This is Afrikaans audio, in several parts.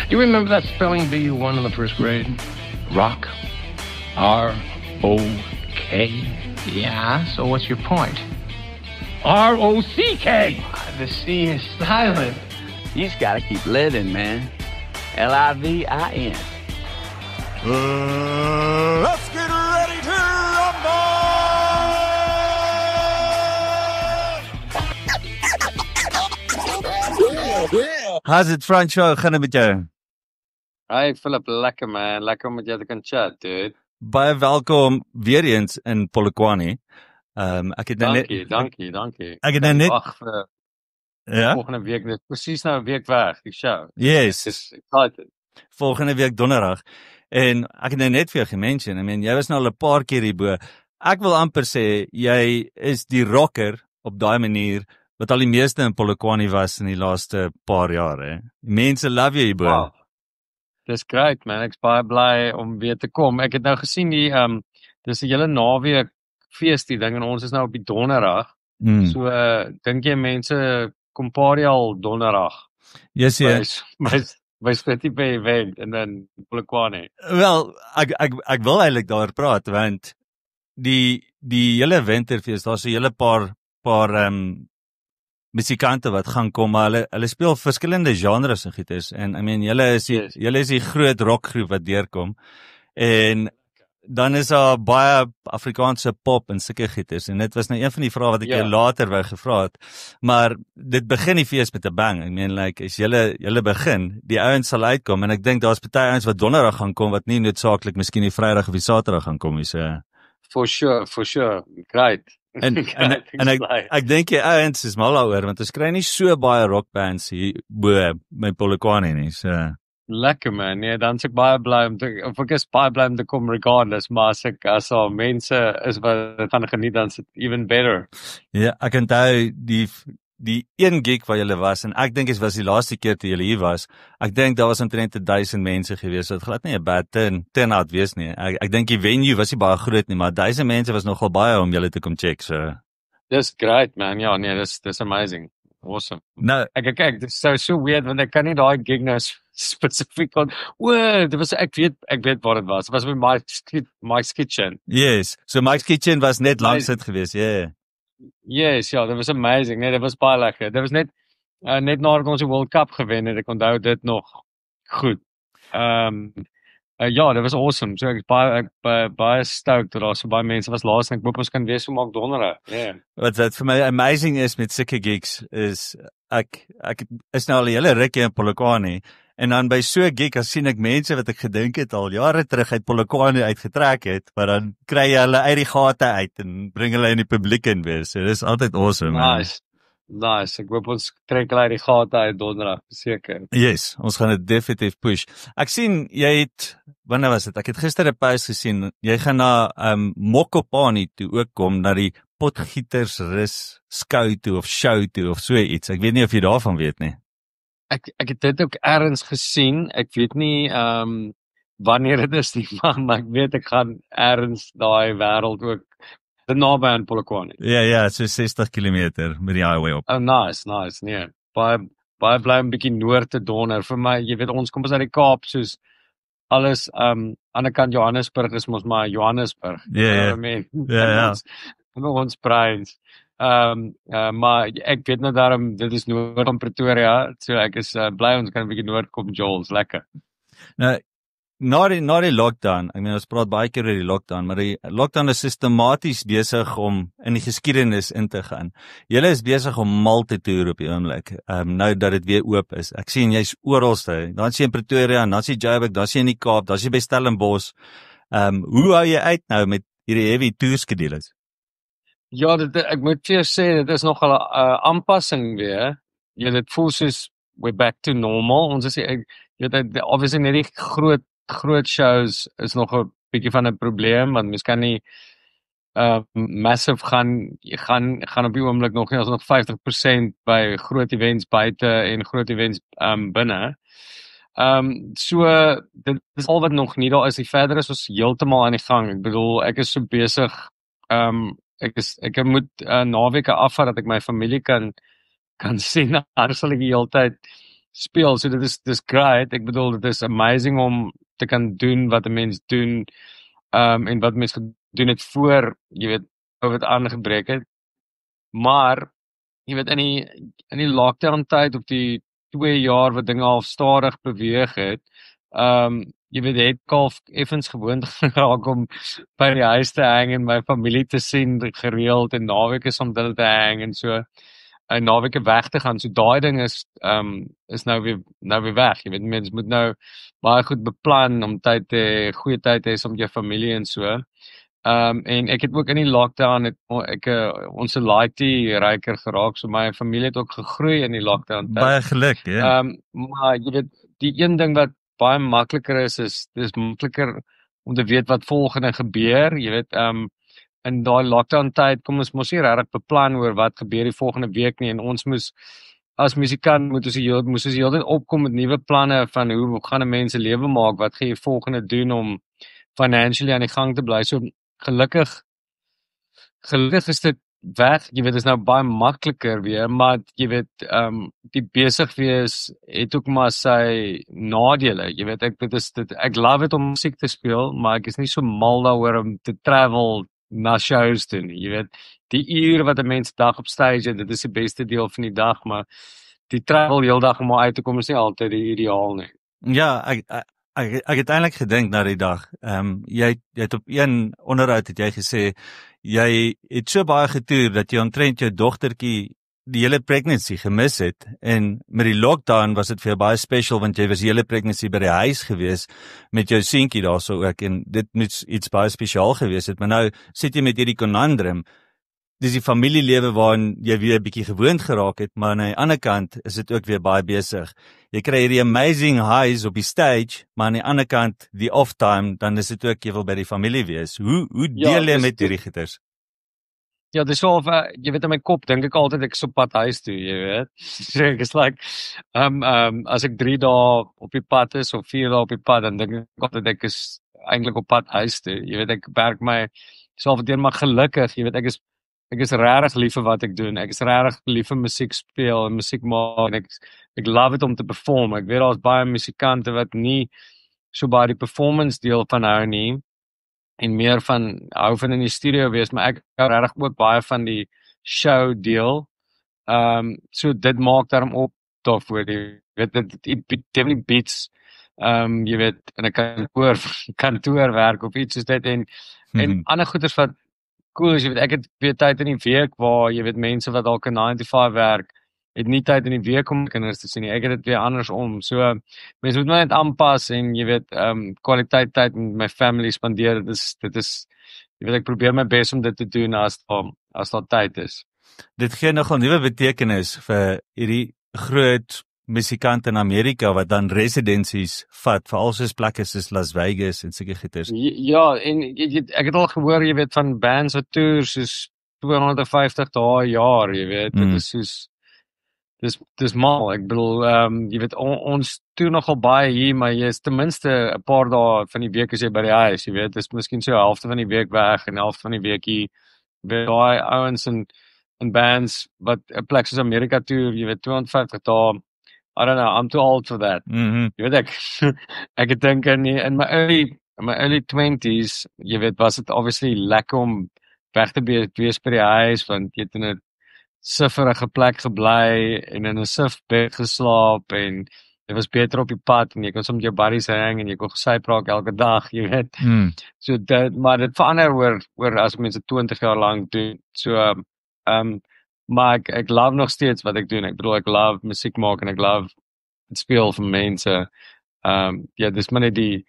You remember that spelling bee you won in the first grade? Rock? R-O-K? Yeah, so what's your point? R-O-C-K! The C is silent. You just gotta keep living, man. L-I-V-I-N. Let's get ready to rumble! How's it, Franco? Gaan het met jou? Hi Philip, lekker man. Lekker om met jou te kan chat, dude. Baie welkom weer eens in Polokwane. Ek het nou Dankie. Ek het nou net Wag vir ja, volgende week, net presies nou 'n week weg, die show. yes, Dis excited. volgende week donderdag. En ek het nou net vir jou gemention, jy was nou al 'n paar keer hierbo. Ek wil amper sê, jy is die rocker op daai manier, wat al die meeste in Polokwane was in die laaste paar jaar, hè. Mense love jou hierbo. Wow. Dis great man, ek's baie bly om weer te kom. Ek het nou gesien die dis 'n hele naweek fees die ding en ons is nou op die donderdag. So dink jy mense kom party al donderdag? Yes, ja. By Spitty Bay event en dan Polokwane. Wel, ek wil eintlik daar praat, want die hele winterfees, daar's 'n hele paar musikante wat gaan kom, maar hulle speel verskillende genres en gieters, en julle is die groot rockgroep wat deurkom, en dan is daar baie Afrikaanse pop en sulke gieters, en dit was nou een van die vrae wat ek jou later wou gevra het, maar dit begin die fees met 'n bang. As julle begin, die ouens sal uitkom, en ek dink daar's party ouens wat donderdag gaan kom, wat nie noodsaaklik miskien die Vrydag of die Saterdag gaan kom nie, so. For sure, great. En ek dink die ouens is mal daaroor, want ons kry nie so baie rockbands hier bo by Polokwane nie, so. Lekker man, nee, dan is ek baie bly om te kom regardless, maar as al mense is wat gaan geniet, dan is het even better. Ja, ek onthou die een gig waar julle was, en ek dink dit was die laaste keer toe julle hier was, ek dink daar was omtrent 1000 mense gewees, so het glad nie 'n bad turnout wees nie. Ek dink die venue was nie baie groot nie, maar 1000 mense was nogal baie om julle te kom check, so. Dis great man, ja, nee, dis amazing. Awesome. Nou, Kyk, dit is so weird, want ek kan nie daai gig nou spesifiek dit was, ek weet wat dit was. Dit was by Mike's Kitchen. Yes, so Mike's Kitchen was net langs dit gewees, yeah. Yes, ja, dit was amazing, nee, dit was baie lekker. Dit was net nadat ons die World Cup gewen het, ek onthou dit nog goed. Ja, dit was awesome, so ek is baie stoked dat daar so baie mense was laas, en ek hoop ons kan weer so maak donderdag, yeah. Wat vir my amazing is met sulke gigs, is ek is nou al 'n hele rukkie in Polokwane, en dan by so 'n gig, as sien ek mense wat ek gedink het al jare terug uit Polokwane uitgetrek het, maar dan kry jy hulle uit die gate uit en bring hulle in die publiek in weer, so dis altyd awesome. Nice, ek hoop ons trek hulle uit die gate uit donderdag, seker. Yes, ons gaan dit definitief push. Ek sien, jy het, wanneer was dit? Ek het gister 'n post gesien, jy gaan na Mokopane toe ook kom, na die Potgietersrus skou toe, of show toe, of so iets. Ek weet nie of jy daarvan weet nie. Ek het dit ook ergens gesien, ek weet nie wanneer dit is nie, maar ek weet ek gaan ergens daai wêreld ook, dit naby aan Polokwane. Ja, so 60 km met die highway op. Oh, nice, nee, baie bly 'n bietjie noord te donder, vir my, jy weet, ons kom uit die Kaap, soos alles, ander kant Johannesburg is mos maar Johannesburg. Ja. Ons brains. Maar ek weet nou daarom, dit is noord van Pretoria, so ek is bly ons kan 'n bietjie noord kom, Joel's, lekker. Nou, na die lockdown, ons praat baie keer oor die lockdown, maar die lockdown is systematies besig om in die geskiedenis in te gaan. Julle is besig om mal te toer op die oomblik, nou dat dit weer oop is. Ek sien jy's oralste, dan sien jy in Pretoria, dan sien jy Joburg, dan sien jy in die Kaap, dan sien jy by Stellenbosch. Hoe hou jy uit nou met hierdie heavy tour skedules? Ja, ek moet vir jou sê, dit is nogal 'n aanpassing weer. Ja, dit voel soos we're back to normal. Ons is obviously net die groot shows is nog 'n bietjie van 'n probleem, want mens kan nie massive gaan op die oomblik nog nie, ons nog 50% by groot events buite en groot events binne. So dit is al wat nog nie daar is. Die verder is ons heeltemal aan die gang. Ek bedoel, ek is so besig, ek moet naweke afvat dat ek my familie kan sien. Anders sal ek die hele tyd speel, so dis great. Ek bedoel, dit is amazing om te kan doen wat 'n mens doen, en wat mens gedoen het voor, jy weet, COVID aangebreek het. Maar, jy weet, in die lockdown tyd, op die 2 jaar wat dinge al stadig beweeg het, jy weet, het kalf effens gewoond geraak om by die huis te hang en my familie te sien gereeld en naweke saam met hulle te hang en so, en naweke weg te gaan. So daai ding is nou weer weg. Jy weet, mens moet nou baie goed beplan om goeie tyd te hê saam met jou familie en so. En ek het ook in die lockdown ons laaitie ryker geraak, so my familie het ook gegroei in die lockdown tyd. Baie geluk, ja. Maar jy weet, die een ding wat baie makliker dis makliker om te weet wat volgende gebeur, jy weet, in daai lockdown tyd kom ons mos nie regtig beplan oor wat gebeur die volgende week nie, en ons moes as musikant moes ons heeltyd opkom met nuwe planne van hoe gaan 'n mens se lewe maak, wat gaan jy volgende doen om financially aan die gang te bly. So gelukkig is dit weg, jy weet, is nou baie makliker weer, maar jy weet, die besig wees het ook maar sy nadele, jy weet, ek love it om musiek te speel, maar ek is nie so mal daaroor om te travel na shows toe nie, jy weet, die uur wat 'n mens dag op stage het, dit is die beste deel van die dag, maar die travel heel dag om uit te kom is nie altyd die ideaal nie. Ja, ek het eintlik gedink na die dag, jy het op een onderhoud het jy gesê, jy het so baie getoer, dat jy omtrent jou dogtertjie die hele pregnancy gemis het, en met die lockdown was dit vir jou baie special, want jy was die hele pregnancy by die huis gewees, met jou seentjie daar so ook, en dit moet iets baie spesiaal gewees het, maar nou sit jy met hierdie conundrum, dis die familielewe waarin jy weer 'n bietjie gewoond geraak het, maar aan die ander kant is dit ook weer baie besig. Jy kry hierdie amazing highs op die stage, maar aan die ander kant, die off time, dan is dit ook jy wil by die familie wees. Hoe deel jy met hierdie gieters? Ja, dis so, jy weet, in my kop dink ek altyd ek is op pad huis toe, jy weet. So ek is like, as ek 3 dae op die pad is, of 4 dae op die pad, dan dink ek altyd ek is eintlik op pad huis toe. Jy weet, ek werk my self deur, maar gelukkig, jy weet, ek is regtig lief vir wat ek doen. Ek is regtig lief vir musiek speel en musiek maak, en ek love it om te perform. Ek weet daar's baie musikante wat nie so baie die performance deel van hou nie, en meer van hou van in die studio wees, maar ek hou regtig ook baie van die show deel. So dit maak daarom op daarvoor, jy weet, dit definitely beats, jy weet, in 'n kantoorwerk of iets soos dit, en ander goeders wat cool is, jy weet, ek het weer tyd in die week waar, jy weet, mense wat dalk 'n 9-to-5 werk, het nie tyd in die week om kinders te sien nie. Ek het dit weer andersom. So mense moet net aanpas, en jy weet, kwaliteit tyd met my family spandeer. Dit is jy weet, ek probeer my bes om dit te doen as daar tyd is. Dit gee nogal nuwe betekenis vir hierdie groot musikant in Amerika wat dan residensies vat, veral soos plekke soos Las Vegas en sulke goeters. Ja, en ek het al gehoor, jy weet, van bands wat toer soos 250 dae 'n jaar, jy weet, dit is soos dis mal. Ek bedoel, jy weet, ons toer nogal baie hier, maar jy is ten minste 'n paar dae van die week as jy by die huis, jy weet, dis miskien so 'n helfte van die week weg en 'n helfte van die week hier. Daai ouens en bands wat 'n plek soos Amerika toer, jy weet, 250 dae. I don't know, I'm too old for that. Jy weet, ek het dink in my early 20s, jy weet, was dit obviously lekker om weg te wees by die huis, want jy het in 'n sifferige plek gebly en in 'n sifbed geslaap, en dit was beter op die pad, en jy kon soms met jou buddies hang en jy kon gesyp raak elke dag, jy weet. So maar dit verander oor as mense 20 jaar lank doen. So maar ek love nog steeds wat ek doen. Ek bedoel, ek love musiek maak en ek love het speel vir mense. Ja, dis maar net die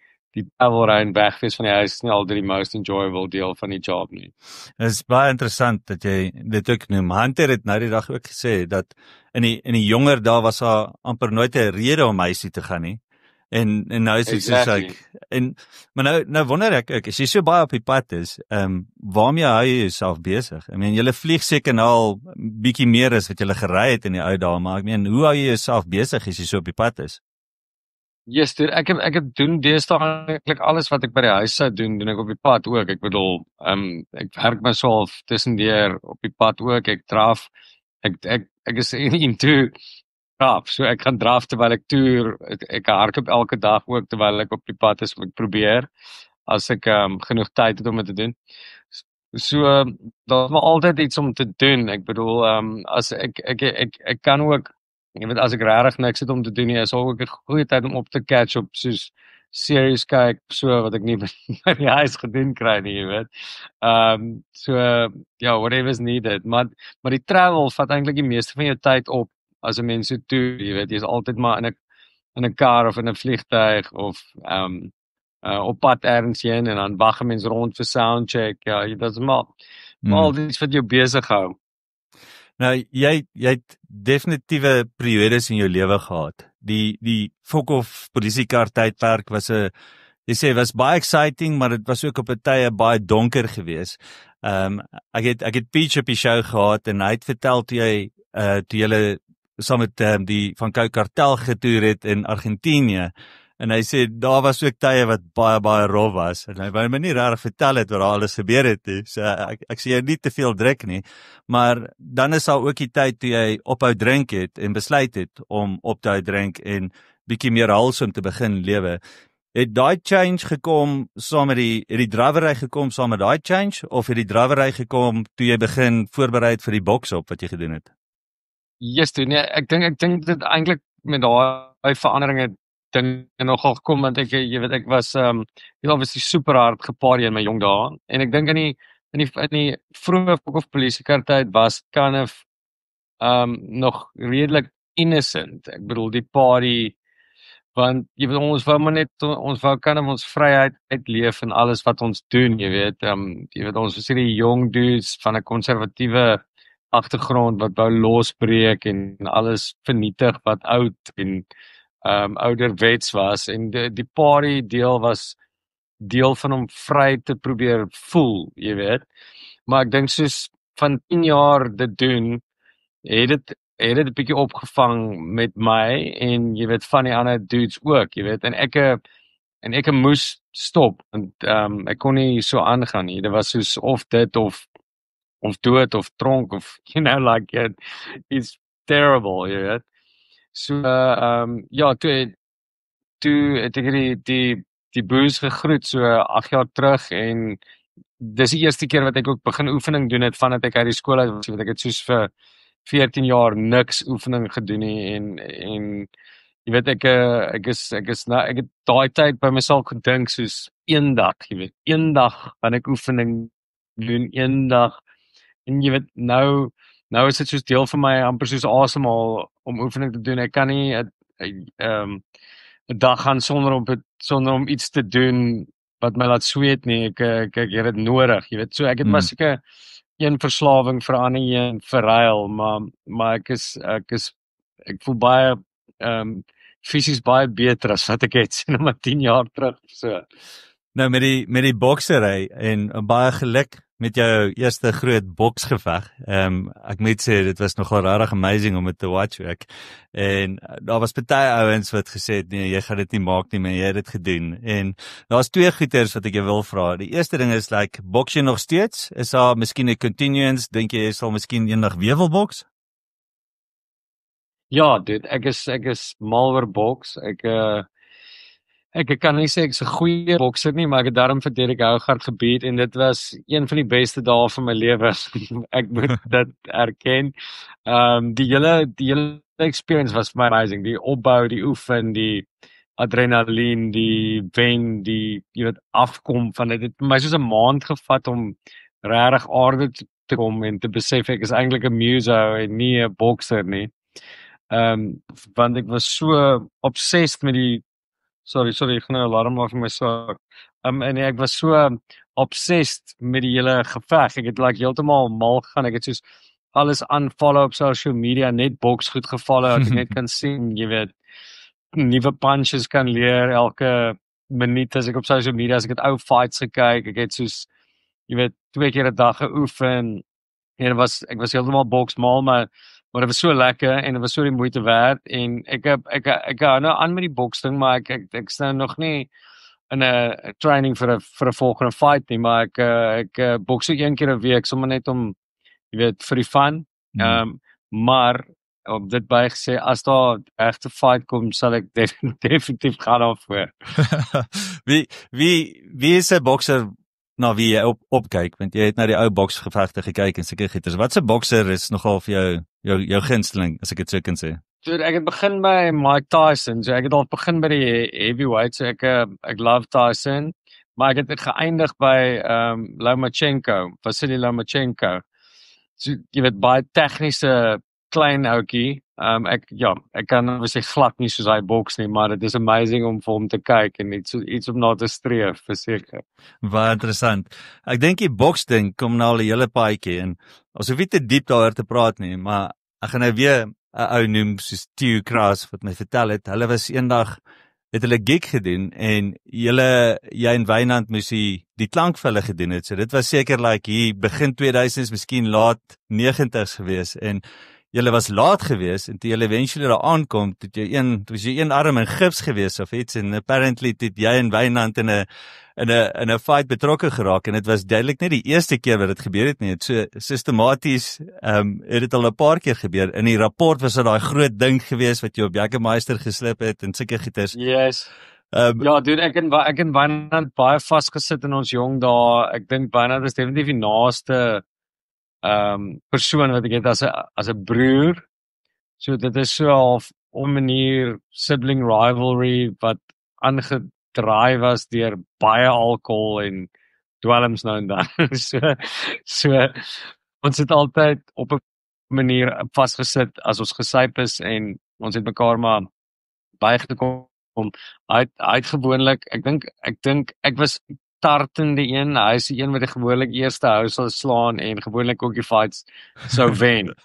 travel around wegwees van die huis is nie altyd die most enjoyable deel van die job nie. Het is baie interessant dat jy dit ook noem. Hunter het nou die dag ook gesê dat in die jonger dae was daar amper nooit 'n rede om huis toe te gaan nie. En nou is dit Exactly. Maar nou wonder ek, as jy so baie op die pad is, waarmee hou jy jouself besig? Ek meen, julle vlieg seker nou al bietjie meer as wat julle gery het in die ou dae, maar ek meen, hoe hou jy jouself besig as jy so op die pad is? Yes, dude, ek doen deesdae eintlik alles wat ek by die huis sou doen ek op die pad ook. Ek bedoel, ek werk myself tussendeur op die pad ook, ek draf, ek is into draf. So ek gaan draf terwyl ek toer. Ek hardloop elke dag ook terwyl ek op die pad is. Ek probeer as ek genoeg tyd het om dit te doen. So daar's maar altyd iets om te doen. Ek bedoel as ek kan ook, jy weet, as ek regtig niks het om te doen nie, is ook 'n goeie tyd om op te catch op soos series kyk, so wat ek nie by die huis gedoen kry nie, jy weet. So ja, whatever's needed. Maar die travel vat eintlik die meeste van jou tyd op as 'n mens so toe, jy weet, jy's altyd maar in 'n kar of in 'n vliegtuig of op pad ergens heen en dan wag 'n mens rond vir soundcheck. Ja, dit is maar al iets wat jou besig hou. Nou, jy het definitiewe periodes in jou lewe gehad. Die Fokhof polisiekar tydperk was was baie exciting, maar dit was ook op 'n tye baie donker geweest. Ek het Peach op die show gehad en hy het vertel toe julle saam met die van Coke Kartel getoer het in Argentinië. En hy sê daar was ook tye wat baie rof was. En hy wou my nie regtig vertel het wat alles gebeur het nie. So ek sê jy nie te veel drink nie, maar dan is daar ook die tyd toe jy ophou drink het en besluit het om op te hou drink en bietjie meer wholesome te begin lewe. Het daai change gekom saam met die drawery gekom saam met daai change, of het die drawery gekom toe jy begin voorberei vir die boks-op wat jy gedoen het? Yes, nee, ek dink dit eintlik met daai veranderinge dinge nogal gekom, want ek was obviously super hard geparty in my jong dae, en ek dink in die vroeë Fokhof polisiekar tyd was kind of nog redelik innocent. Ek bedoel die party, want jy weet ons wou kind of ons vryheid uitleef in alles wat ons doen, jy weet ons was hierdie jong dudes van 'n konservatiewe agtergrond wat wou losbreek en alles vernietig wat oud en ouderwets was, en die party deel was deel van om vry te probeer voel, jy weet. Maar ek dink soos van 10 jaar dit doen, het dit 'n bietjie opgevang met my en jy weet van die ander dudes ook, jy weet, en ek moes stop, want ek kon nie so aangaan nie. Dit was soos of dit of dood of tronk of like it's terrible, jy weet. So ja, toe het ek die boos gegroet so 8 jaar terug, en dis die eerste keer wat ek ook begin oefening doen het vandat ek uit die skool uit was. Ek het soos vir 14 jaar niks oefening gedoen nie, en jy weet ek het daai tyd by myself gedink soos eendag, jy weet, eendag gaan ek oefening doen, eendag, en jy weet nou is dit soos deel van my amper soos asemhaal om oefening te doen. Ek kan nie 'n dag gaan sonder om iets te doen wat my laat sweet nie. Ek het dit nodig, jy weet. So ek het maar seker een verslawing vir 'n ander een verruil, maar ek voel baie fisies baie beter as wat ek het sien maar 10 jaar terug. So nou met die boksery en baie geluk met jou eerste groot boksgeveg. Ek moet sê dit was nogal regtig amazing om dit te watch ook. En daar was baie ouens wat gesê het nee, jy gaan dit nie maak nie, maar jy het dit gedoen. En daar's 2 goeters wat ek jou wil vra. Die eerste ding is boks jy nog steeds? Is daar miskien 'n continuance? Dink jy sal miskien eendag weer wil boks? Ja, dude, ek is mal oor boks. Ek kan nie sê ek's 'n goeie bokser nie, maar ek het daarom vir Derek Hougaard gebeat, en dit was een van die beste dae van my lewe. Ek moet dit erken. Die hele experience was my amazing. Die opbou, die oefen, die adrenalien, die wen, jy weet, afkom van dit. Het my soos 'n maand gevat om regtig aarde te kom en te besef ek is eintlik 'n muso en nie 'n bokser nie. Want ek was so obsessed met die Sorry, ek gaan nou 'n alarm af vir my saak. En ek was so obsessed met die hele geveg. Ek het heeltemal mal gegaan. Ek het soos alles unfollow op social media, net boks goed gefollow, dat ek net kan sien, jy weet, nuwe punches kan leer elke minuut as ek op social media, as ek het ou fights gekyk. Ek het soos, jy weet, 2 keer 'n dag geoefen. En ek was heeltemal boksmal, maar dit was so lekker en dit was so die moeite werd, en ek hou nou aan met die boksding, maar ek staan nog nie in 'n training vir 'n volgende fight nie, maar ek boks ook 1 keer 'n week sommer net om, jy weet, vir die fun. Maar op dit by gesê, as daar regte fight kom, sal ek definitief gaan daarvoor. wie is 'n bokser na wie jy opkyk, want jy het na die ou boksgevegte gekyk en seker gieters. Wat 'n bokser is nogal vir jou gunsteling, as ek dit so kan sê? Dude, ek het begin by Mike Tyson, so ek het al begin by die heavyweight, so ek love Tyson, maar ek het geëindig by Lomachenko, Vasily Lomachenko. So jy weet, baie tegniese klein ouetjie. Ek kan obviously glad nie soos hy boks nie, maar dit is amazing om vir hom te kyk en iets om na te streef, verseker. Baie interessant. Ek dink die boksding kom nou al 'n hele paadjie en ons hoef nie te diep daaroor te praat nie, maar ek gaan nou weer 'n ou noem soos Theo Kraus wat my vertel het. Hulle was eendag het hulle gig gedoen en jy en Wynand moes die klank vir hulle gedoen het. So dit was seker hier begin 2000s, miskien laat 90s gewees en julle was laat gewees en toe julle eventually daar aankom, toe jy een arm in gips gewees of iets en apparently het jy en Wynand in 'n fight betrokke geraak en dit was duidelik nie die eerste keer wat dit gebeur het nie. Het so sistematies het dit al 'n paar keer gebeur. In die rapport was dit daai groot ding gewees wat jy op Jägermeister geslip het en sulke gieters. Yes. Ja, dude, ek en Wynand baie vasgesit in ons jong dae. Ek dink Wynand is definitief die naaste persoon wat ek het as 'n broer. So dit is so half op 'n manier sibling rivalry wat aangedraai was deur baie alkohol en dwelms nou en dan. so ons het altyd op 'n manier vasgesit as ons gesyp is en ons het mekaar maar baie gekom. Hy het gewoonlik, ek dink ek was tartende een, hy is die een wat gewoonlik eerste hou sal slaan en gewoonlik ook die fights sou wen.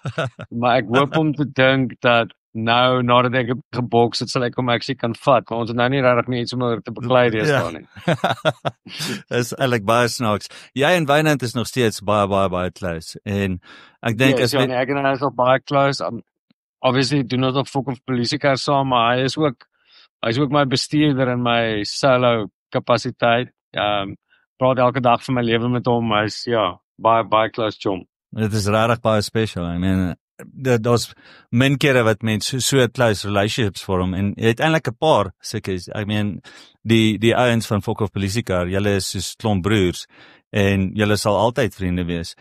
Maar ek hoop om te dink dat nou, nadat ek heb geboks het, sal ek hom actually kan vat, maar ons het nou nie regtig nie iets om oor te beklei deesdae nie. Is eintlik baie snaaks. Jy en Wynand is nog steeds baie close en ek dink ek en hy is nog baie close. Obviously doen ons nog fok of polisiekar saam, maar hy is ook my bestuurder in my solo kapasiteit. Praat elke dag van my lewe met hom. Hy is baie close chum. Dit is regtig baie special. I mean, daar's min kere wat mense so close relationships vorm en jy het eintlik 'n paar sulke. I mean, die ouens van Fok of Polisiekar, julle is soos klomp broers en julle sal altyd vriende wees.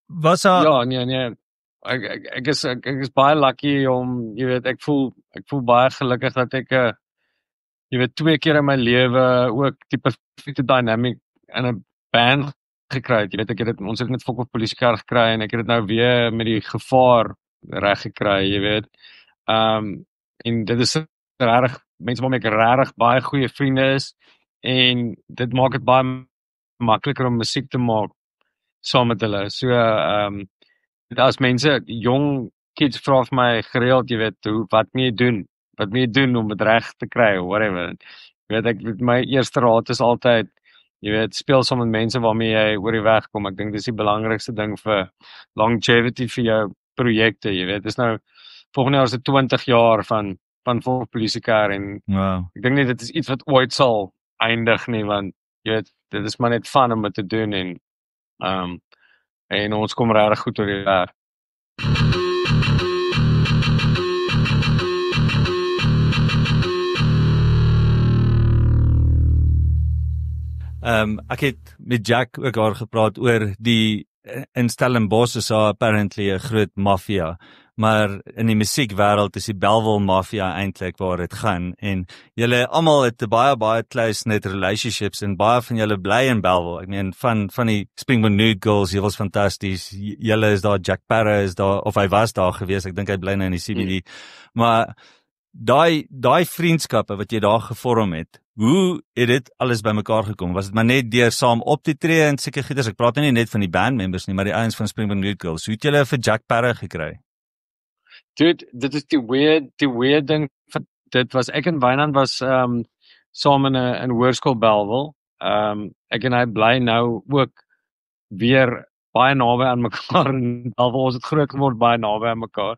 Was daar Ja, nee. Ek is baie lucky om, jy weet, ek voel baie gelukkig dat ek jy weet 2 keer in my lewe ook die perfekte dynamic in 'n band gekry het. Jy weet, ons het met Fok of Polisiekar gekry en ek het dit nou weer met die gevaar reg gekry, jy weet. En dit is regtig mense waarmee ek regtig baie goeie vriende is en dit maak dit baie makliker om musiek te maak saam met hulle. So as mense, jong kids vra vir my gereeld, jy weet, wat moet jy doen om dit reg te kry, or whatever. Jy weet, my eerste raad is altyd, jy weet, speel saam met mense waarmee jy oor die weg kom. Ek dink dis die belangrikste ding vir longevity vir jou projekte, jy weet. Dis nou, volgende jaar is dit 20 jaar van Fok Polisiekar en wow. Ek dink nie dit is iets wat ooit sal eindig nie, want jy weet, dit is maar net fun om dit te doen en ons kom regtig goed oor die weg. Ek het met Jack ook daar gepraat oor die in Stellenbosch is apparently 'n groot maffia, maar in die musiekwêreld is die Belleville maffia eintlik waar dit gaan en julle almal het baie close net relationships en baie van julle bly in Belleville. Ek meen van die Springboard Nude Girls, jy was fantasties. Julle is daar, Jack Parra is daar of hy was daar gewees. Ek dink hy bly nou in die CBD. Maar daai vriendskappe wat jy daar gevorm het, hoe het dit alles bymekaar gekom? Was dit maar net deur saam op te tree en seker gieters? Ek praat nie net van die bandmembers nie, maar die ouens van Springboard Nude Girls. Hoe het julle vir Jack Parra gekry? Dude, dit is die weird ding. Dit was ek en Wynand was saam in hoërskool Belleville. Ek en hy bly nou ook weer baie naby aan mekaar en Belleville, ons het groot geword baie naby aan mekaar.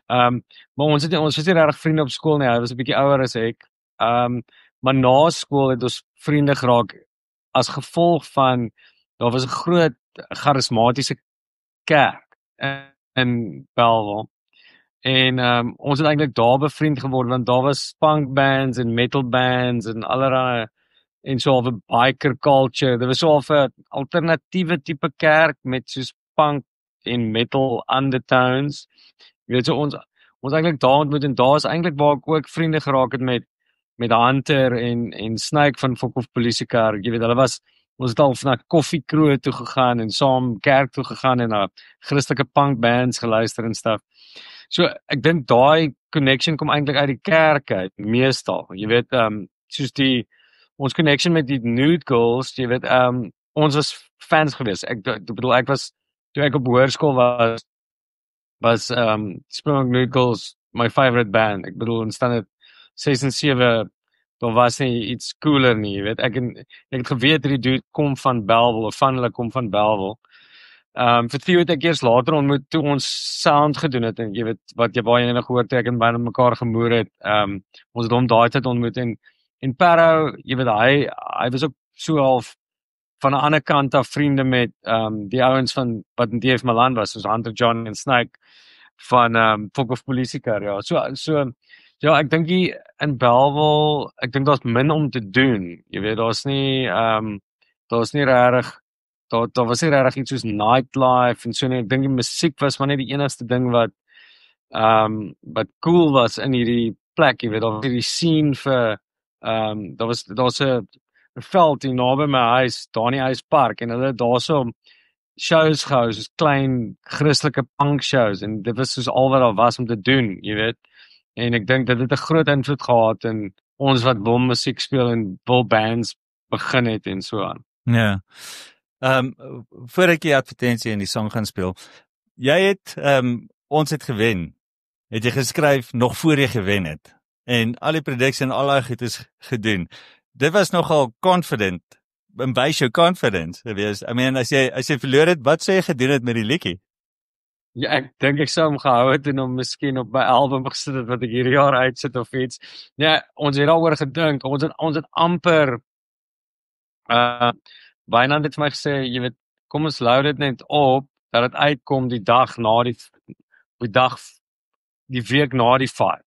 Maar ons was nie regtig vriende op skool nie. Hy was 'n bietjie ouer as ek. Maar na skool het ons vriende geraak as gevolg van daar was 'n groot charismatiese kerk in Belleville. En ons het eintlik daar bevriend geword want daar was punk bands en metal bands en allerlei en so 'n biker culture. Dit was so 'n alternatiewe tipe kerk met soos punk en metal undertones. Jy weet so ons eintlik daar ontmoet en daar is eintlik waar ek ook vriende geraak het met Hunter en Snake van Fok of Polisiekar. Jy weet ons het al na koffiekroë toe gegaan en saam kerk toe gegaan en na Christelike punk bands geluister en stuff. So ek dink daai connection kom eintlik uit die kerk uit meestal. Jy weet soos ons connection met die Nude Girls, jy weet ons was fans gewees. Ek bedoel ek was toe ek op hoërskool was Springbok Nude Girls my favorite band. Ek bedoel ons staan dit 6 en 7 daar was nie iets cooler nie, jy weet. Ek het geweet dat die dude kom van Bellville of van hulle kom van Bellville. Vir Theo het ek eers later ontmoet toe ons sound gedoen het en jy weet waar jy nog gehoor toe ek en by mekaar gemoer het. Ons het hom daai tyd ontmoet en Perro, jy weet hy was ook so half van 'n ander kant af vriende met die ouens van wat in DF Milan was, soos Hunter John en Snake van Fok of Polisiekar, ja. So ja, ek dink in Bellville, ek dink daar's min om te doen. Jy weet, daar's nie regtig daar was nie regtig iets soos nightlife en so nie. Ek dink die musiek was maar net die enigste ding wat cool was in hierdie plek, jy weet, daar was hierdie scene vir daar's 'n veld hier naby my huis, daar in die huispark en hulle daarso shows gehou, soos klein Christelike punk shows en dit was soos al wat daar was om te doen, jy weet. En ek dink dit het 'n groot invloed gehad in ons wat wil musiek speel en wil bands begin het en so aan. Ja. Voor ek die advertensie in die song gaan speel, jy het ons het gewen. Het jy geskryf nog voor jy gewen het en al die produksie en al daai goed is gedoen. Dit was nogal confident. En wys jou confidence. I mean, as jy verloor het, wat sou jy gedoen het met die liedjie? Ja, ek dink ek sou hom gehou het en hom miskien op my album gesit het wat ek hierdie jaar uitsit of iets. Ja, ons het daaroor gedink. Ons het amper Wynand het vir my gesê, jy weet, kom ons lou dit net op dat dit uitkom die dag na die week na die fight.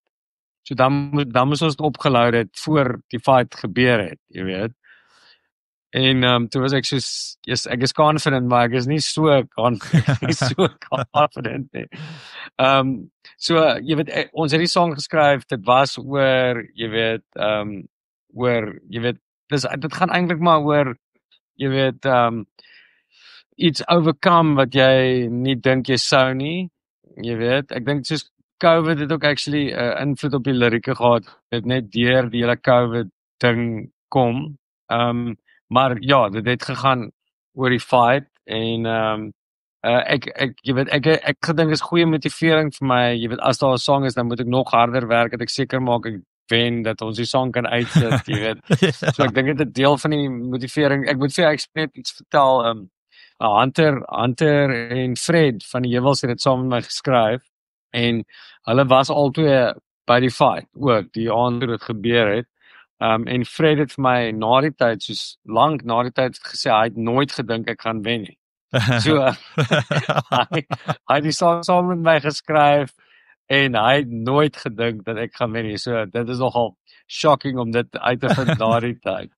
So dan moes ons dit opgelou het voor die fight gebeur het, jy weet. En toe was ek soos, yes, ek is confident, maar ek is nie so confident nie. So, jy weet, ons het die song geskryf, dit was oor, jy weet, dit gaan eintlik maar oor, jy weet, iets overcome wat jy nie dink jy sou nie, jy weet, ek dink soos COVID het ook actually invloed op die lirieke gehad, het net deur die hele COVID ding kom, maar ja, dit het gegaan oor die fight en ek gedink is goeie motivering vir my, jy weet, as daar 'n song is, dan moet ek nog harder werk, dat ek seker maak ek wen, dat ons die song kan uitsit, jy weet. So ek dink dit is 'n deel van die motivering. Ek moet vir jou net iets vertel, Hunter en Fred van die Heuwels het dit saam met my geskryf en hulle was albei by die fight ook, die aand toe dit gebeur het. En Fred het vir my na die tyd, soos lank na die tyd gesê, hy het nooit gedink ek gaan wen nie. So, hy het die song saam met my geskryf, en hy het nooit gedink dat ek gaan wen nie. So, dit is nogal shocking om dit uit te vind na die tyd.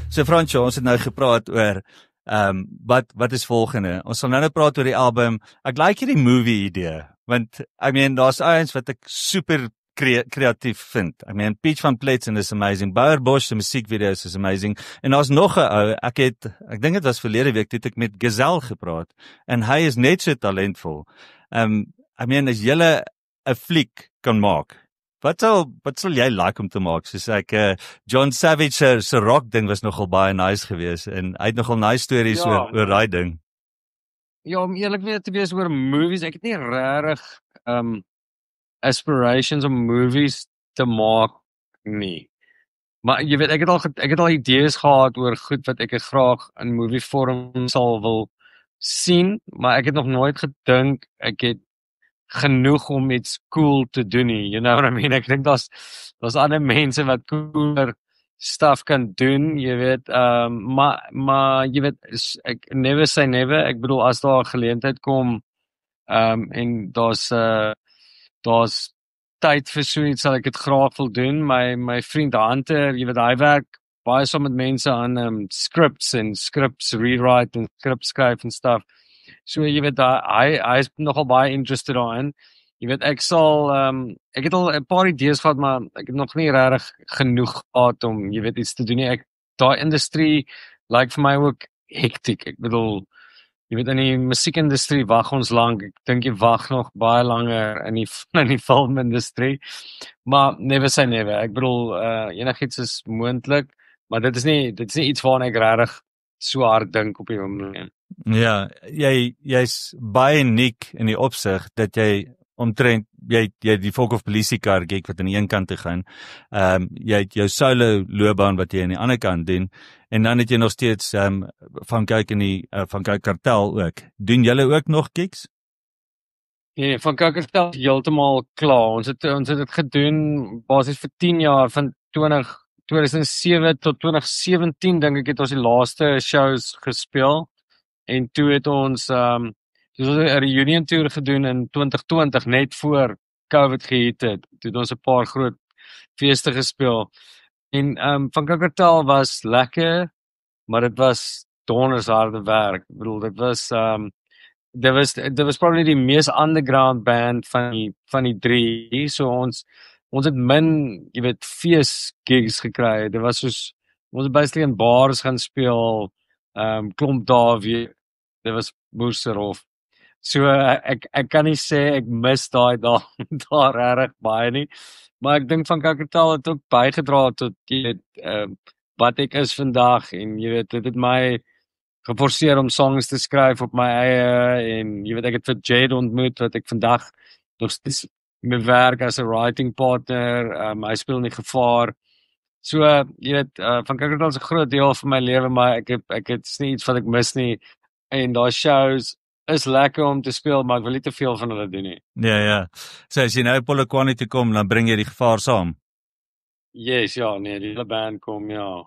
So Fransjo, ons het nou gepraat oor wat is volgende? Ons sal nou praat oor die album. Ek like hierdie movie idee, want I mean daar's ouens wat ek super kreatief vind. I mean Peach van Pletzen is amazing. Bauer Bosch se musiekvideo's is amazing. En daar's nog 'n ou, ek dink dit was verlede week toe ek met Gazelle gepraat en hy is net so talentvol. I mean as jy 'n fliek kan maak, wat sal jy like om te maak? Soos ek John Savage se rock ding was nogal baie nice geweest en hy het nogal nice stories oor daai ding. Ja, om eerlik te wees oor movies, ek het nie regtig aspirations om movies te maak nie. Maar jy weet, ek het al idees gehad oor goed wat ek graag in movie vorm sal wil sien, maar ek het nog nooit gedink ek het genoeg om iets cool te doen nie, you know what I mean? Ek dink daar's ander mense wat cooler stuff kan doen, jy weet, maar jy weet, ek never say never, ek bedoel as daar 'n geleentheid kom, en daar's tyd vir so iets, sal ek dit graag wil doen. My vriend Hunter, jy weet, hy werk baie saam met mense aan scripts rewrite en scripts skryf en stuff. So jy weet, hy is nogal baie interested daarin. Jy weet, ek het al 'n paar idees gehad, maar ek het nog nie regtig genoeg gehad om, jy weet, iets te doen nie. Daai industrie lyk vir my ook hektiek. Ek bedoel, jy weet, in die musiekindustrie wag ons lank. Ek dink jy wag nog baie langer in die filmindustrie. Maar never say never. Ek bedoel, enigiets is moontlik, maar dit is nie iets waarna ek regtig so hard dink op die oomblik. Ja, jy's baie uniek in die opsig dat jy omtrent jy die Folk of Polisie kar gig wat aan die een kant te gaan. Jy het jou solo loopbaan wat jy aan die ander kant doen en dan het jy nog steeds van kyk in die van kyk kartel ook. Doen julle ook nog gigs? Nee, van kyk kartel heeltemal klaar. Ons het dit gedoen basies vir 10 jaar van 2007 tot 2017 dink ek het ons die laaste shows gespeel en toe het ons dus ons 'n reunion tour gedoen in 2020 net voor COVID gehit het. Toe het ons 'n paar groot feeste gespeel. En van Kartel was lekker, maar dit was donders harde werk. Ek bedoel, dit was probably die mees underground band van die drie. So ons het min, jy weet, fees gigs gekry. Dit was soos ons het basically in bars gaan speel, klomp daar weer. Dit was Boerserhof. So ek kan nie sê ek mis daar regtig baie nie, maar ek dink van Kartel het ook bygedra tot jy weet wat ek is vandag en jy weet dit het my geforseer om songs te skryf op my eie en jy weet ek het vir Jade ontmoet wat ek vandag nog steeds mee werk as 'n writing partner, hy speel in die Gevaar. So jy weet van Kartel is 'n groot deel van my lewe, maar ek het nie iets wat ek mis nie en daai shows is lekker om te speel, maar ek wil nie te veel van hulle doen nie. Ja. So as jy nou Polokwane toe kom, dan bring jy die Gevaar saam. Yes, ja, nee, die hele band kom, ja.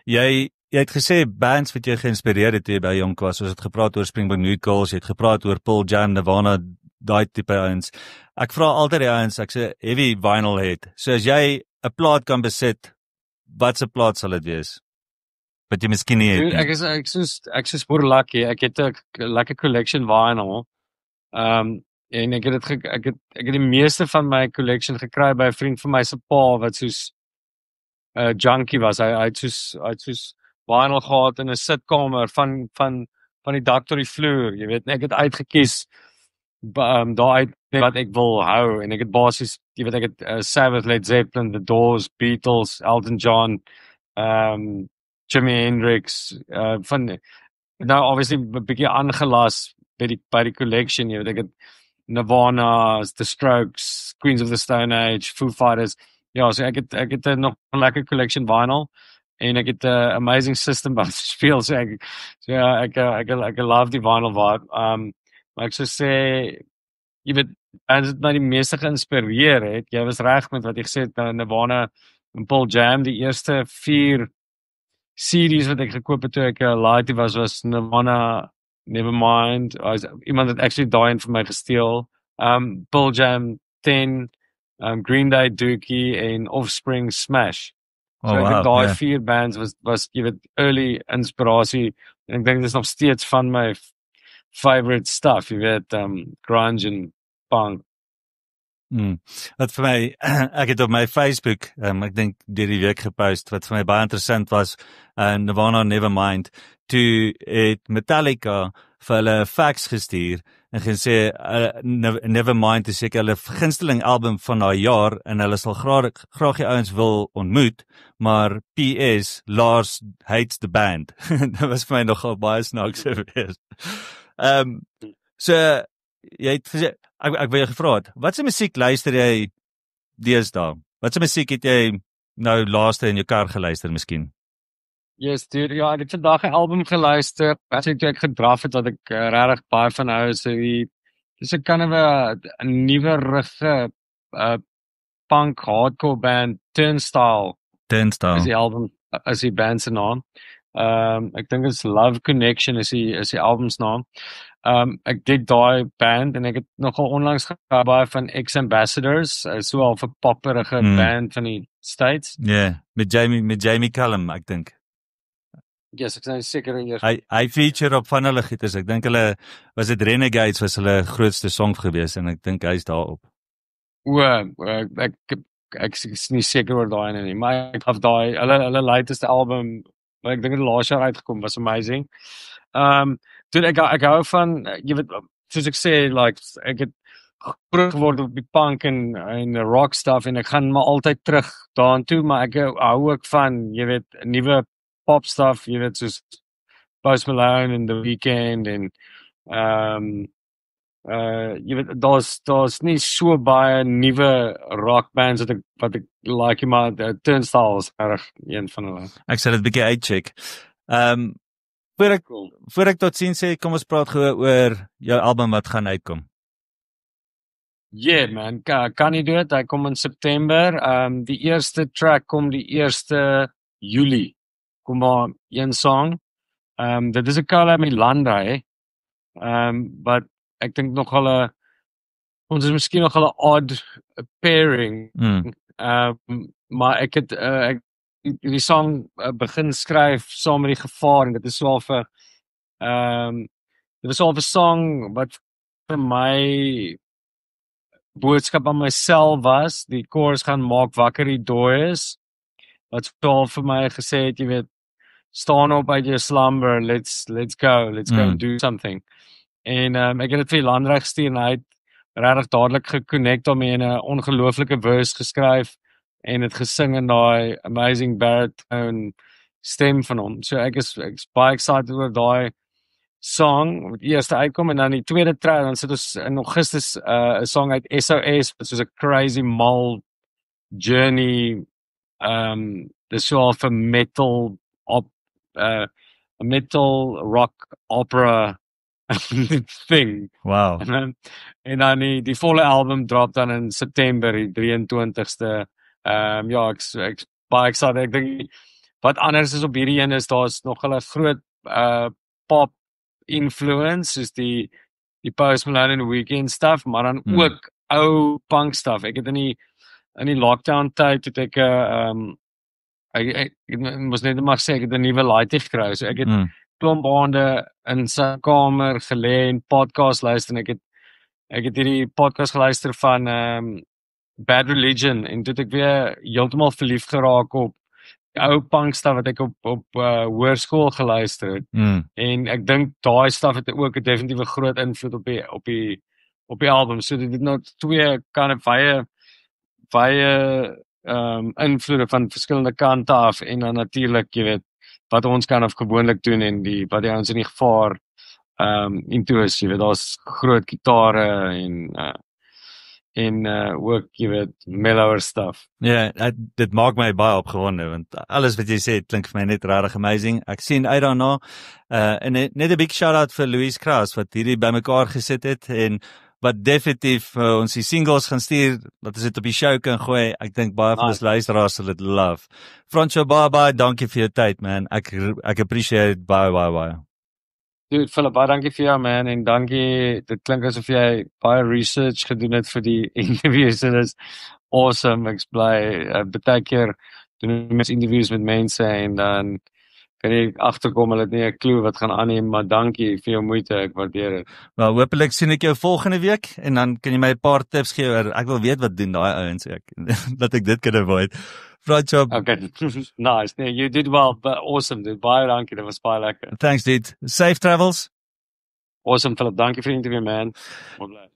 Jy het gesê bands wat jy geïnspireer het by jonk was, ons het gepraat oor Springbok Noodles, jy het gepraat oor Pearl Jam, Nirvana, daai tipe ouens. Ek vra altyd die ouens, ek's 'n heavy vinyl head. So as jy 'n plaat kan besit, wat se plaat sal dit wees? Wat jy miskien nie het. Ek is baie lucky. Ek het 'n lekker collection vinyl. En ek het die meeste van my collection gekry by 'n vriend van my se pa wat soos 'n junkie was. Hy het soos vinyl gehad in 'n sitkamer van die dak tot die vloer. Jy weet, ek het uitgekies daai wat ek wil hou en ek het basies, jy weet, ek het Sabbath, Led Zeppelin, The Doors, Beatles, Elton John, Jimi Hendrix, nou obviously 'n bietjie aangelas by die collection, jy weet, ek het Nirvana, The Strokes, Queens of the Stone Age, Foo Fighters, ja, so ek het nog 'n lekker collection vinyl, en ek het 'n amazing system wat speel, so ek love die vinyl vibe, maar ek sou sê, jy weet, en dit my die meeste geïnspireer het, jy was reg met wat jy gesê het, Nirvana en Pearl Jam, die eerste 4 series wat ek gekoop het toe ek laat was Nirvana, Nevermind, iemand het actually daai een vir my gesteel, Pearl Jam 10, Green Day Dookie en Offspring Smash. So ek dink daai 4 bands was jy weet early inspirasie en ek dink dit is nog steeds van my favorite stuff, jy weet, grunge en punk. Wat vir my, ek het op my Facebook, ek dink deur die week gepost, wat vir my baie interessant was, Nirvana Nevermind, toe het Metallica vir hulle fax gestuur, en gesê, Nevermind is seker hulle gunsteling album van daai jaar, en hulle sal graag die ouens wil ontmoet, maar PS, Lars hates the band. Dit was vir my nogal baie snaaks geweest. So, jy het gesê, ek wil jou gevra het, wat se musiek luister jy deesdae? Wat se musiek het jy nou laaste in jou kar geluister miskien? Yes, dude, ja, ek het vandag 'n album geluister, as ek gedraf het, wat ek regtig baie van hou, so dis 'n kind of 'n nuwe punk hardcore band, Turnstile, Turnstile. is die album, is die band se naam. Ek dink is Love Connection is die album se naam. Ek dig daai band en ek het nogal onlangs gehad baie van Ex-Ambassadors, so al 'n popperige band van die States. Ja, met Jamie Cullum, ek dink. Yes, ek is seker eers. Hy feature op van hulle gieters. Ek dink hulle was dit Renegades was hulle grootste song geweest en ek dink hy's daarop. Ek is nie seker oor daai nie, maar ek het daai hulle latest album, wat ek dink het laas jaar uitgekom, was amazing. Toe ek hou van, jy weet, soos ek sê, like ek het groot geword op die punk en rock stuff en ek gaan maar altyd terug daartoe, maar ek hou ook van, jy weet, nuwe pop stuff, jy weet, soos Post Malone en The Weeknd en jy weet, daar's nie so baie nuwe rock bands wat ek like, maar Turnstile is erg een van hulle. Ek sal dit bietjie uitcheck. Voor ek tot sien sê, kom ons praat gou oor jou album wat gaan uitkom. Yeah man, kan nie doen, hy kom in September. Die eerste track kom die 1 Julie. Kom maar een song. Dit is 'n collab met Landry. But ek dink nog hulle ons is miskien nog hulle odd pairing. Maar ek het die song begin skryf saam met die Gevaar en dit is so vir dit was al 'n song wat vir my boodskap aan myself was. Die chorus gaan maak wakker die dooies. Wat so vir my gesê het, jy weet, staan op uit jou slumber, let's go do something. En ek het dit vir Landry gestuur en hy het regtig dadelik geconnect daarmee en 'n ongelooflike verse geskryf en het gesing in daai amazing baritone stem van hom. So ek is baie excited oor daai song wat eers uitkom en dan die tweede track, dan sit ons in Augustus 'n song uit SOS, soos 'n crazy mal journey. Dis so of 'n metal rock opera thing. Wow. En dan die volle album drop dan in September, die 23ste. Ja, ek baie excited. Ek dink wat anders is op hierdie een is daar's nog 'n groot pop influence, soos die Post Malone en Weeknd stuff, maar dan ook ou punk stuff. Ek het in die lockdown tyd het ek ek moes net maar sê ek het 'n nuwe laaitie gekry. So ek het klomp aande in sy kamer gelê en podcast luister en ek het hierdie podcast geluister van Bad Religion en toe het ek weer heeltemal verlief geraak op die ou punk stuff wat ek op hoërskool geluister het. En ek dink daai stuff het ook 'n definitiewe groot invloed op die album. So dit het nou twee kind of baie invloede van verskillende kante af en dan natuurlik, jy weet, wat ons kan of gewoonlik doen en wat die ons in die Gevaar into is, jy weet, daar's groot gitare en ook, jy weet, mellower stuff. Ja, dit maak my baie opgewonde want alles wat jy sê klink vir my net regtig amazing. Ek sien uit daarna en net 'n big shout out vir Louise Kraus wat hierdie bymekaar gesit het en wat definitief ons die singles gaan stuur, dat ons dit op die show kan gooi. Ek dink baie van ons luisteraars sal dit love. Franco, baie dankie vir jou tyd, man. Ek appreciate baie. Dude, Philip, baie dankie vir jou, man, en dankie, dit klink asof jy baie research gedoen het vir die interviews, en dit is awesome. Ek is bly, baie keer doen ons interviews met mense, en dan kan jy agterkom, hulle het nie 'n klou wat gaan aanneem, maar dankie vir jou moeite, ek waardeer dit. Wel, hopelik sien ek jou volgende week, en dan kan jy my 'n paar tips gee, ek wil weet wat doen daai ouens, dat ek dit kan avoid. Right job. Okay, nice. Nee, you did well, but awesome, dude. Baie dankie, dit was baie lekker. Thanks, dude. Safe travels. Awesome, Philip. Dankie vir die interview, man. Bye.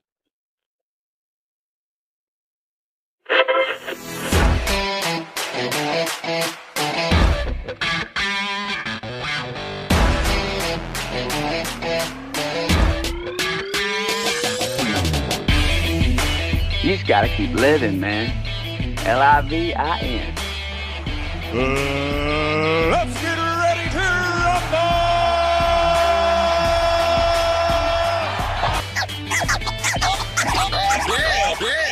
You just gotta keep living, man. LIVIN. Let's get ready to rumble! Yeah.